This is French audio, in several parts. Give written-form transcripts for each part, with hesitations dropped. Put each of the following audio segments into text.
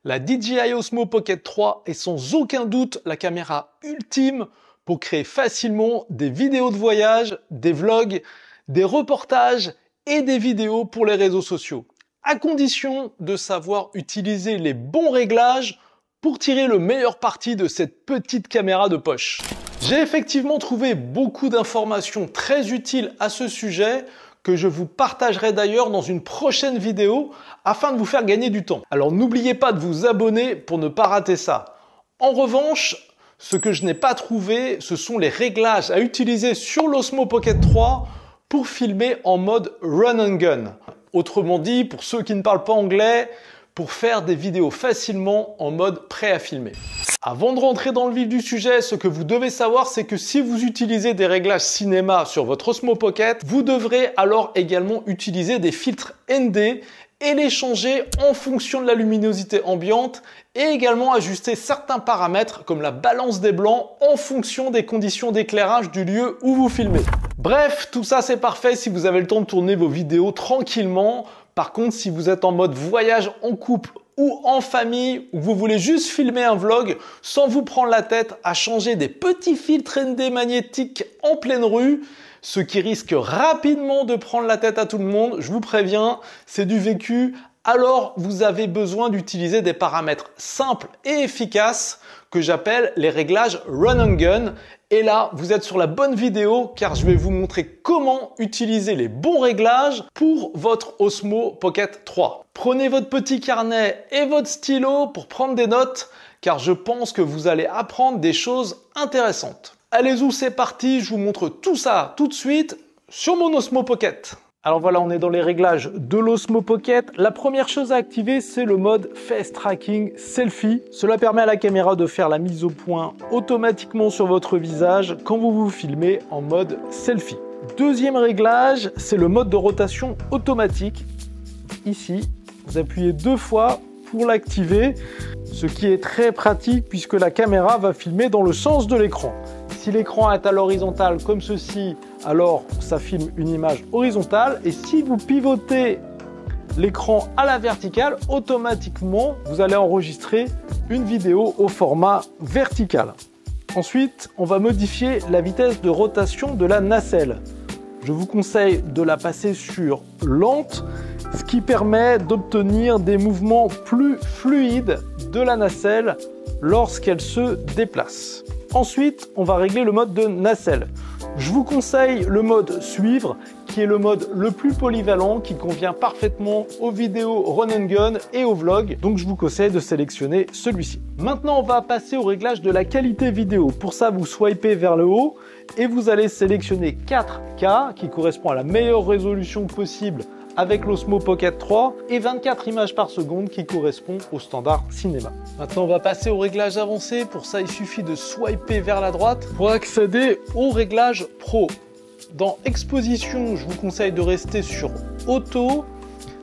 La DJI Osmo Pocket 3 est sans aucun doute la caméra ultime pour créer facilement des vidéos de voyage, des vlogs, des reportages et des vidéos pour les réseaux sociaux, à condition de savoir utiliser les bons réglages pour tirer le meilleur parti de cette petite caméra de poche. J'ai effectivement trouvé beaucoup d'informations très utiles à ce sujet que je vous partagerai d'ailleurs dans une prochaine vidéo afin de vous faire gagner du temps. Alors n'oubliez pas de vous abonner pour ne pas rater ça. En revanche, ce que je n'ai pas trouvé, ce sont les réglages à utiliser sur l'Osmo Pocket 3 pour filmer en mode run and gun. Autrement dit, pour ceux qui ne parlent pas anglais, pour faire des vidéos facilement en mode prêt à filmer. Avant de rentrer dans le vif du sujet, ce que vous devez savoir, c'est que si vous utilisez des réglages cinéma sur votre Osmo Pocket, vous devrez alors également utiliser des filtres ND et les changer en fonction de la luminosité ambiante et également ajuster certains paramètres comme la balance des blancs en fonction des conditions d'éclairage du lieu où vous filmez. Bref, tout ça c'est parfait si vous avez le temps de tourner vos vidéos tranquillement. Par contre, si vous êtes en mode voyage en couple ou en famille, ou vous voulez juste filmer un vlog sans vous prendre la tête à changer des petits filtres ND magnétiques en pleine rue, ce qui risque rapidement de prendre la tête à tout le monde, je vous préviens, c'est du vécu, alors vous avez besoin d'utiliser des paramètres simples et efficaces que j'appelle les réglages Run and Gun. Et là, vous êtes sur la bonne vidéo car je vais vous montrer comment utiliser les bons réglages pour votre Osmo Pocket 3. Prenez votre petit carnet et votre stylo pour prendre des notes car je pense que vous allez apprendre des choses intéressantes. Allez-y, c'est parti, je vous montre tout ça tout de suite sur mon Osmo Pocket. Alors voilà, on est dans les réglages de l'Osmo Pocket. La première chose à activer, c'est le mode Face Tracking Selfie. Cela permet à la caméra de faire la mise au point automatiquement sur votre visage quand vous vous filmez en mode selfie. Deuxième réglage, c'est le mode de rotation automatique. Ici, vous appuyez 2 fois pour l'activer, ce qui est très pratique puisque la caméra va filmer dans le sens de l'écran. Si l'écran est à l'horizontale comme ceci, alors ça filme une image horizontale. Et si vous pivotez l'écran à la verticale, automatiquement, vous allez enregistrer une vidéo au format vertical. Ensuite, on va modifier la vitesse de rotation de la nacelle. Je vous conseille de la passer sur lente, ce qui permet d'obtenir des mouvements plus fluides de la nacelle lorsqu'elle se déplace. Ensuite, on va régler le mode de nacelle. Je vous conseille le mode suivre, qui est le mode le plus polyvalent, qui convient parfaitement aux vidéos run and gun et aux vlogs. Donc je vous conseille de sélectionner celui-ci. Maintenant, on va passer au réglage de la qualité vidéo. Pour ça, vous swipez vers le haut et vous allez sélectionner 4K, qui correspond à la meilleure résolution possible avec l'Osmo Pocket 3 et 24 images par seconde qui correspond au standard cinéma. Maintenant, on va passer au réglage avancé. Pour ça, il suffit de swiper vers la droite pour accéder au réglage pro. Dans Exposition, je vous conseille de rester sur Auto.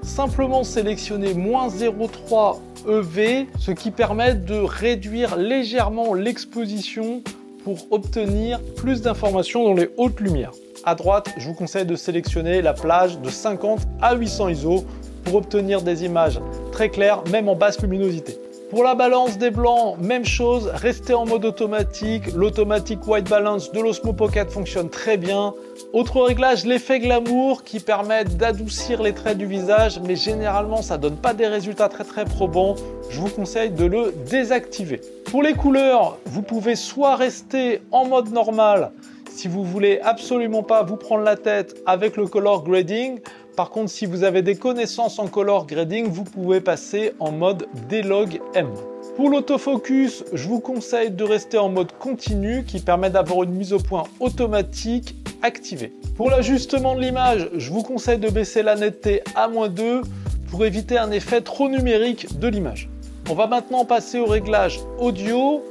Simplement sélectionner -0,3 EV, ce qui permet de réduire légèrement l'exposition pour obtenir plus d'informations dans les hautes lumières. À droite, je vous conseille de sélectionner la plage de 50 à 800 ISO pour obtenir des images très claires, même en basse luminosité. Pour la balance des blancs, même chose, restez en mode automatique. L'automatic white balance de l'Osmo Pocket fonctionne très bien. Autre réglage, l'effet glamour qui permet d'adoucir les traits du visage, mais généralement ça donne pas des résultats très probants. Je vous conseille de le désactiver. Pour les couleurs, vous pouvez soit rester en mode normal, si vous voulez absolument pas vous prendre la tête avec le color grading. Par contre, si vous avez des connaissances en color grading, vous pouvez passer en mode D-Log M. Pour l'autofocus, je vous conseille de rester en mode continu qui permet d'avoir une mise au point automatique activée. Pour l'ajustement de l'image, je vous conseille de baisser la netteté à -2 pour éviter un effet trop numérique de l'image. On va maintenant passer au réglage audio.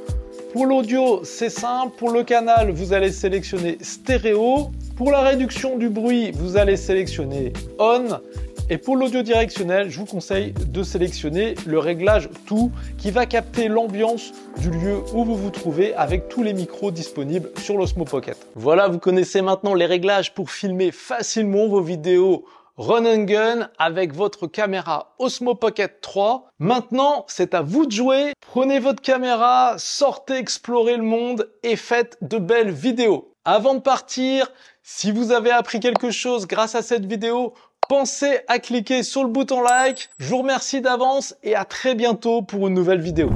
Pour l'audio, c'est simple. Pour le canal, vous allez sélectionner stéréo. Pour la réduction du bruit, vous allez sélectionner on. Et pour l'audio directionnel, je vous conseille de sélectionner le réglage tout qui va capter l'ambiance du lieu où vous vous trouvez avec tous les micros disponibles sur l'Osmo Pocket. Voilà, vous connaissez maintenant les réglages pour filmer facilement vos vidéos run and gun avec votre caméra Osmo Pocket 3. Maintenant, c'est à vous de jouer. Prenez votre caméra, sortez explorer le monde et faites de belles vidéos. Avant de partir, si vous avez appris quelque chose grâce à cette vidéo, pensez à cliquer sur le bouton like. Je vous remercie d'avance et à très bientôt pour une nouvelle vidéo.